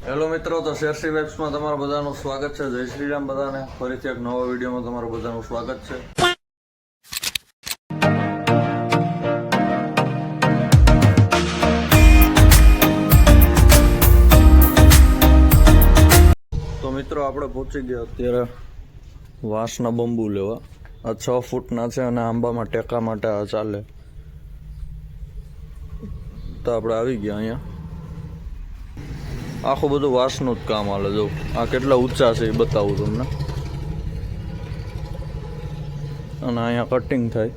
Hello મિત્રો, તો શેરસી વેબ્સમાં તમારું બધાનું સ્વાગત છે. જય શ્રી રામ બધાને. ફરીથી એક નવા વિડીયોમાં તમારું બધાનું સ્વાગત છે. તો મિત્રો આપણે પહોંચી ગયા અત્યારે વાંસના બંબુ લેવા. આ 6 ફૂટના છે અને આંબામાં ટેકા માટે આ ચાલે. તો આપણે આવી ગયા અહીંયા. આખું બધું વાંસનું જ કામ હાલે. જો આ કેટલા ઊંચા છે એ બતાવું તમને. અને અહીંયા કટિંગ થાય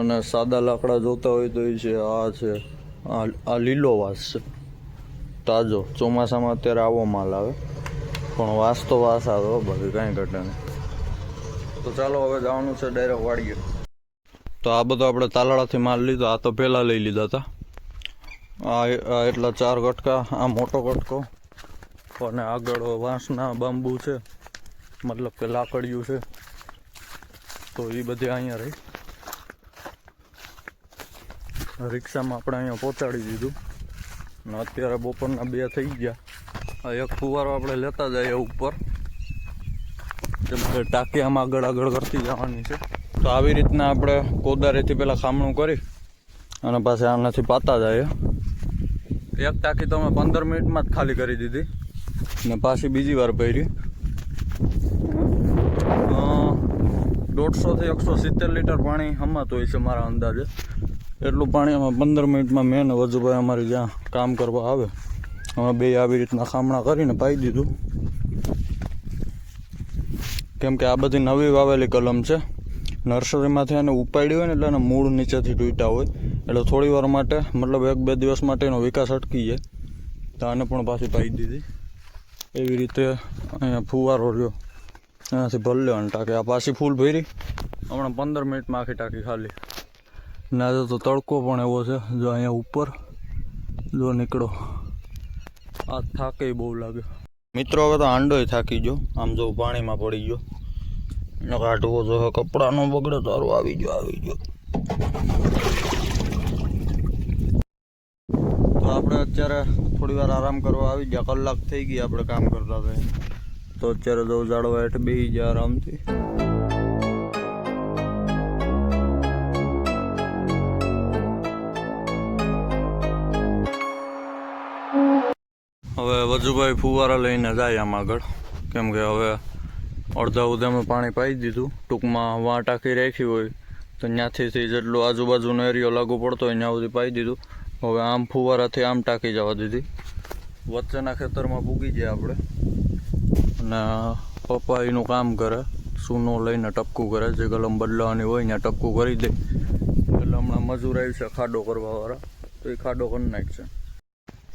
અને સાદા લાકડા જોતા હોય તો એ છે આ છે આ લીલો વાંસ છે, તાજો. ચોમાસામાં અત્યારે આવો માલ આવે, પણ વાંસ તો વાંસ આવે, બાકી કાંઈ ઘટે નહીં. તો ચાલો હવે જવાનું છે ડાયરેક્ટ વાડીએ. તો આ બધો આપણે તાલાળાથી માલ લીધો. આ તો પહેલાં લઈ લીધા હતા. આ એટલા 4 કટકા, આ મોટો કટકો, અને આગળ વાંસના બાંબુ છે, મતલબ કે લાકડિયું છે. તો એ બધી અહીંયા રહી. રિક્ષામાં આપણે અહીંયા પહોંચાડી દીધું અને અત્યારે બપોરના 2 થઈ ગયા. આ એક ફુવારો આપણે લેતા જઈએ ઉપર, કેમ કે ટાંકી આમ આગળ કરતી જવાની છે. તો આવી રીતના આપણે કોદારીથી પહેલાં ખામણું કરી અને પાછા આનાથી પાતા જઈએ. એક ટાંકી તો અમે 15 મિનિટમાં જ ખાલી કરી દીધી ને પાછી બીજી વાર ભરી. 150 થી 170 લીટર પાણી હમાતું હોય છે મારા અંદાજે. એટલું પાણી અમે 15 મિનિટમાં મેં ને વજુભાઈ અમારી જ્યાં કામ કરવા આવે અમે બે આવી રીતના ખામણા કરીને પાઈ દીધું. કેમ કે આ બધી નવી વાવેલી કલમ છે. નર્સરીમાંથી એને ઉપાડી હોય ને એટલે એને મૂળ નીચેથી તૂટ્યા હોય, એટલે થોડી વાર માટે, મતલબ 1-2 દિવસ માટે એનો વિકાસ અટકી જાય. તો આને પણ પાછી પાઈ દીધી. એવી રીતે અહીંયા ફુવારો રહ્યો, એનાથી ભરી લેવાની ટાંકી. આ પાછી ફૂલ ભરી હમણાં 15 મિનિટમાં આખી ટાંકી ખાલી. ના જો તો તડકો પણ એવો છે. જો અહીંયા ઉપર જો નીકળો, આ થાકે બહુ લાગે. મિત્રો હવે તો આંડોય થાકી ગયો. આમ જો પાણીમાં પડી ગયો. એને કાઢવો જો, કપડાનો બગડે તારું. આવી ગયો. તો આપણે અત્યારે થોડી વાર આરામ કરવા આવી ગયા. કલાક થઈ ગઈ આપણે કામ કરતા હતા. તો અત્યારે જો ઝાડવા હેઠ બેસી ગયા આરામથી. હવે વજુભાઈ ફુવારા લઈને જાય આમ આગળ, કેમ કે હવે અડધા ઉધામાં પાણી પાઈ દીધું. ટૂંકમાં વાં ટાંકી રાખી હોય તો ત્યાંથી જેટલો આજુબાજુનો એરિયો લાગુ પડતો હોય ત્યાં સુધી પાઈ દીધું. હવે આમ ફુવારાથી આમ ટાંકી જવા દીધી. વચ્ચેના ખેતરમાં પૂગી જાય આપણે. અને પપ્પા એનું કામ કરે, સૂનો લઈને ટપકું કરે. જે કલમ બદલાવાની હોય ત્યાં ટપકું કરી દે. એટલે હમણાં મજૂર આવી છે ખાડો કરવાવાળા, તો એ ખાડો કરી નાખશે.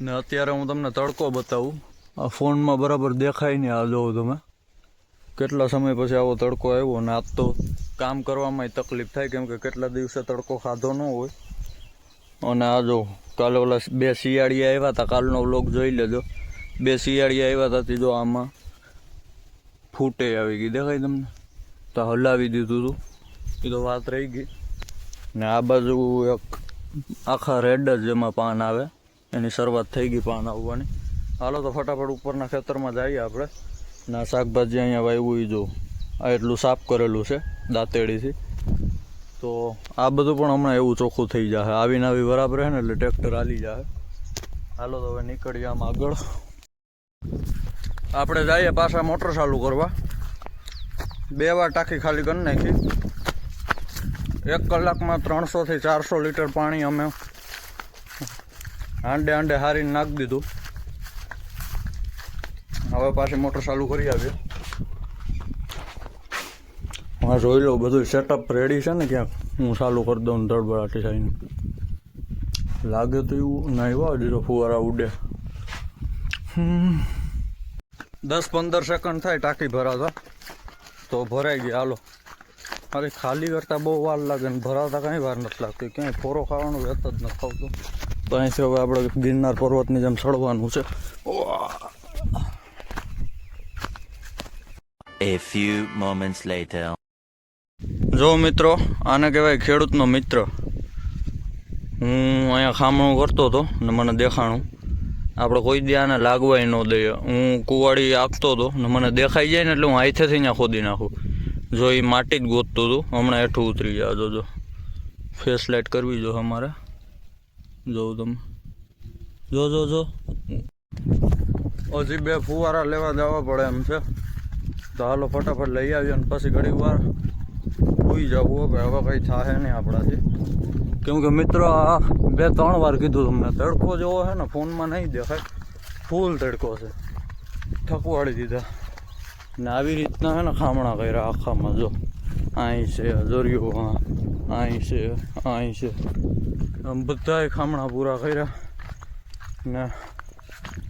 ને અત્યારે હું તમને તડકો બતાવું. આ ફોનમાં બરાબર દેખાય નહીં. આ જોઉં તમે કેટલા સમય પછી આવો તડકો આવ્યો. ને આજ તો કામ કરવામાં તકલીફ થાય, કેમ કે કેટલા દિવસે તડકો ખાધો ન હોય. અને આ જો કાલે ઓલા 2 શિયાળિયા આવ્યા હતા. કાલનો વ્લોગ જોઈ લેજો. 2 શિયાળિયા આવ્યા હતા. જો આમાં ફૂટે આવી ગઈ, દેખાય તમને? તો હલાવી દીધું હતું, એ તો વાત રહી ગઈ. ને આ બાજુ એક આખા રેડ જ જેમાં પાન આવે, એની શરૂઆત થઈ ગઈ પાન આવવાની. હાલો તો ફટાફટ ઉપરના ખેતરમાં જઈએ આપણે. ના શાકભાજી અહીંયા વાવ્યું જો આ એટલું સાફ કરેલું છે દાંતેડીથી. તો આ બધું પણ હમણાં એવું ચોખ્ખું થઈ જશે. આવીને આવી બરાબર છે ને એટલે ટ્રેક્ટર હાલી જાય. હાલો તો હવે નીકળીએ આમ આગળ. આપણે જઈએ પાછા મોટર ચાલુ કરવા. 2 વાર ટાંકી ખાલી કરી નાખી. 1 કલાકમાં 300 થી 400 લીટર પાણી અમે આંડે હારીને નાખી દીધું. હવે પાછી મોટર ચાલુ કરી આવીએ. હા જોઈ લો, બધું સેટઅપ રેડી છે ને. ક્યાંક હું ચાલુ કરી દઉં ધડબડાટી થઈને. લાગે તો એવું ના આવ્યો દીધો ફુવારા ઉડે. 10-15 સેકન્ડ થાય ટાંકી ભરાતા, તો ભરાઈ ગઈ. હાલો, અરે ખાલી કરતાં બહુ વાર લાગે ને ભરાતા કાંઈ વાર નથી લાગતી. ક્યાંય ફોરો ખાવાનું વેત જ નથી ખાવતું. તો અહીંથી હવે આપણે ગિરનાર પર્વતની જેમ ચડવાનું છે. A few moments later. જો મિત્રો, આને કહેવાય ખેડૂતનો મિત્ર. હું અહીંયા ખામણું કરતો હતો ને મને દેખાણું આપણે કોઈ દી આને લાગવાય ન દઈએ. હું કુવાડી આપતો હતો ને મને દેખાઈ જાય ને એટલે હું હાથેથી અહીંયા ખોદી નાખું. જો એ માટી જ ગોતતું હતું, હમણાં હેઠું ઉતરી જાય. જો ફેસ લાઇટ કરવી જો અમારે, જોઉં તમે જો હજી 2 ફુવારા લેવા જવા પડે એમ છે. તો હાલો ફટાફટ લઈ આવીએ ને પછી ઘડીક વાર સુઈ જવું કે હવે કંઈ થાય નહીં આપણાથી. કેમ કે મિત્રો આ 2-3 વાર કીધું તમને, તડકો જેવો છે ને ફોનમાં નહીં દેખાય, ફૂલ તડકો છે, થકવાડી દીધા. ને આવી રીતના છે ને ખામણા કર્યા આખામાં. જો અહીં છે જોરિયું, હા અહીં છે આમ બધાય ખામણા પૂરા કર્યા ને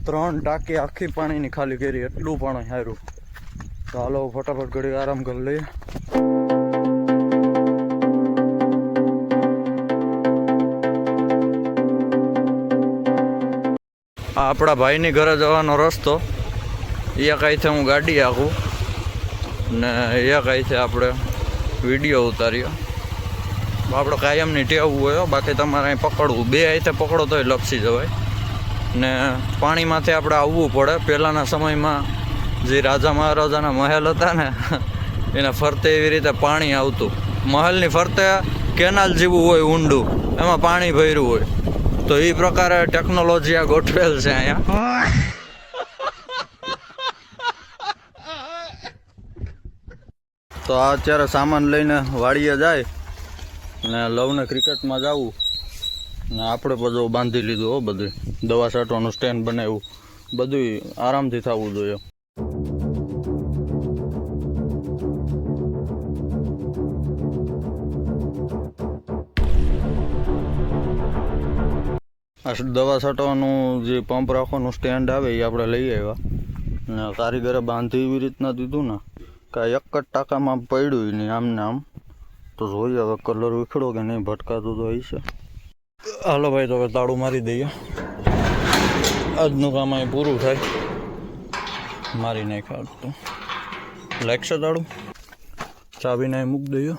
3 ટાંકી આખી પાણીની ખાલી કરી, એટલું પાણી સારું. તો હાલો ફટાફટ ઘડી આરામ કરી લઈએ. આ આપણા ભાઈની ઘરે જવાનો રસ્તો, એક અહીંથી હું ગાડી આખું ને એક અહીંથી આપણે વિડીયો ઉતાર્યો. આપણે કાયમની ટેવ હોય, બાકી તમારે અહીં પકડવું, 2 અહીંથી પકડો તોય લપસી જવાય. ને પાણીમાંથી આપણે આવવું પડે. પહેલાંના સમયમાં જે રાજા મહારાજાના મહેલ હતા ને એના ફરતે એવી રીતે પાણી આવતું. મહેલની ફરતે કેનાલ જેવું હોય ઊંડું, એમાં પાણી ભર્યું હોય. તો એ પ્રકારે ટેકનોલોજી આ ગોઠવેલ છે અહીંયા. તો આ અત્યારે સામાન લઈને વાડીએ જાય ને લવને ક્રિકેટમાં જવું ને આપણે બધું બાંધી લીધું. હો બધું દવા છાંટવાનું સ્ટેન્ડ બનાવ્યું, બધું આરામથી થવું જોઈએ. આ દવા છાંટવાનું જે પંપ રાખવાનું સ્ટેન્ડ આવે એ આપણે લઈ આવ્યા ને કારીગરે બાંધી એવી રીતના દીધું ને કે એક જ ટાંકામાં પડ્યું નહીં આમને આમ. તો જોઈએ હવે કલર વિખડો કે નહીં, ભટકાતું તો હોય છે. હાલો ભાઈ, તો હવે તાળું મારી દઈએ, આજનું કામ અહીં પૂરું થાય. મારી નાખ્યા તો લાગશે તાળું, ચાવીને અહીં મૂકી દઈએ.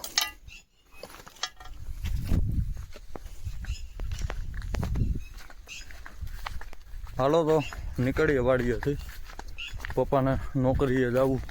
હાલો તો નીકળીએ વાડીએથી, પપ્પાને નોકરીએ જવું.